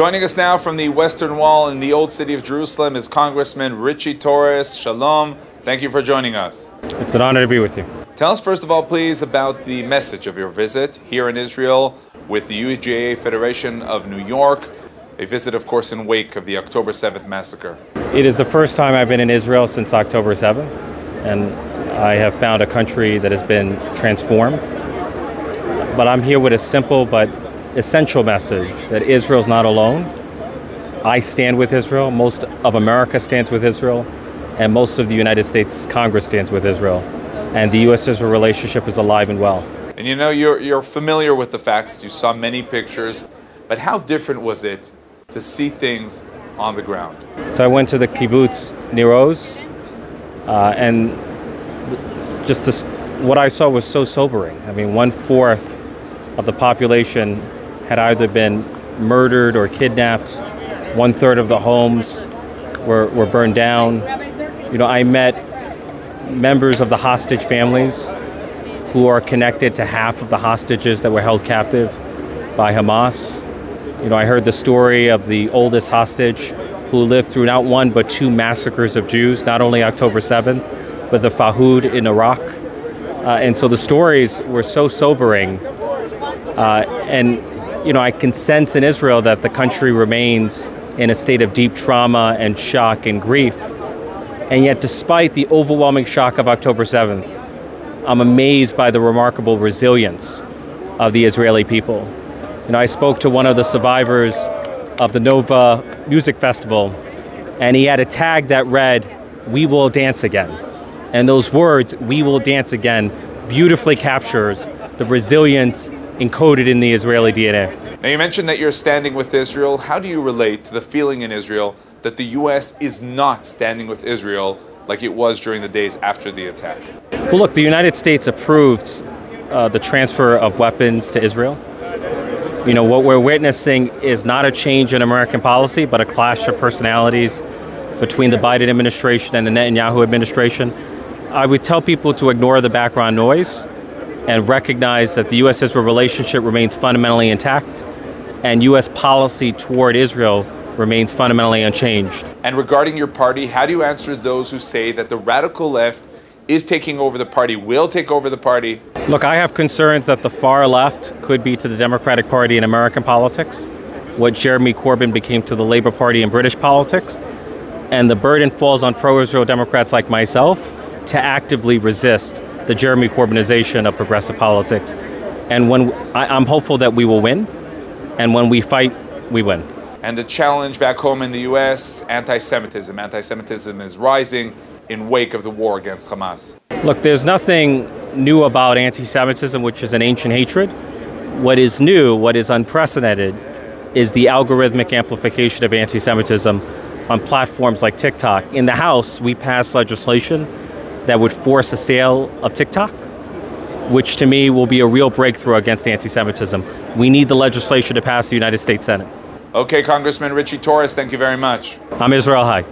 Joining us now from the Western Wall in the Old City of Jerusalem is Congressman ריצי Torres. Shalom. Thank you for joining us. It's an honor to be with you. Tell us first of all, please, about the message of your visit here in Israel with the UJA Federation of New York. A visit, of course, in wake of the October 7th massacre. It is the first time I've been in Israel since October 7th, and I have found a country that has been transformed. But I'm here with a simple but essential message that Israel's not alone. I stand with Israel, most of America stands with Israel, and most of the United States Congress stands with Israel. And the U.S.-Israel relationship is alive and well. And you know, you're familiar with the facts, you saw many pictures, but how different was it to see things on the ground? So I went to the kibbutz Nir Oz, and what I saw was so sobering. I mean, 1/4 of the population had either been murdered or kidnapped. 1/3 of the homes were burned down. You know, I met members of the hostage families who are connected to half of the hostages that were held captive by Hamas. You know, I heard the story of the oldest hostage who lived through not one but two massacres of Jews, not only October 7th, but the Fahud in Iraq. And so the stories were so sobering. And, you know, I can sense in Israel that the country remains in a state of deep trauma and shock and grief. And yet, despite the overwhelming shock of October 7th, I'm amazed by the remarkable resilience of the Israeli people. You know, I spoke to one of the survivors of the Nova Music Festival, and he had a tag that read, "We will dance again." And those words, "We will dance again," beautifully captures the resilience encoded in the Israeli DNA. Now, you mentioned that you're standing with Israel. How do you relate to the feeling in Israel that the U.S. is not standing with Israel like it was during the days after the attack? Well, look, the United States approved the transfer of weapons to Israel. You know, what we're witnessing is not a change in American policy, but a clash of personalities between the Biden administration and the Netanyahu administration. I would tell people to ignore the background noise and recognize that the U.S.-Israel relationship remains fundamentally intact, and U.S. policy toward Israel remains fundamentally unchanged. And regarding your party, how do you answer those who say that the radical left is taking over the party, will take over the party? Look, I have concerns that the far left could be to the Democratic Party in American politics what Jeremy Corbyn became to the Labour Party in British politics, and the burden falls on pro-Israel Democrats like myself to actively resist the Jeremy Corbynization of progressive politics. And I'm hopeful that we will win, and when we fight, we win. And the challenge back home in the U.S., anti-Semitism. Anti-Semitism is rising in wake of the war against Hamas. Look, there's nothing new about anti-Semitism, which is an ancient hatred. What is new, what is unprecedented, is the algorithmic amplification of anti-Semitism on platforms like TikTok. In the House, we passed legislation that would force a sale of TikTok, which to me will be a real breakthrough against anti-Semitism. We need the legislation to pass the United States Senate. Okay, Congressman ריצי Torres, thank you very much. I'm Israel High.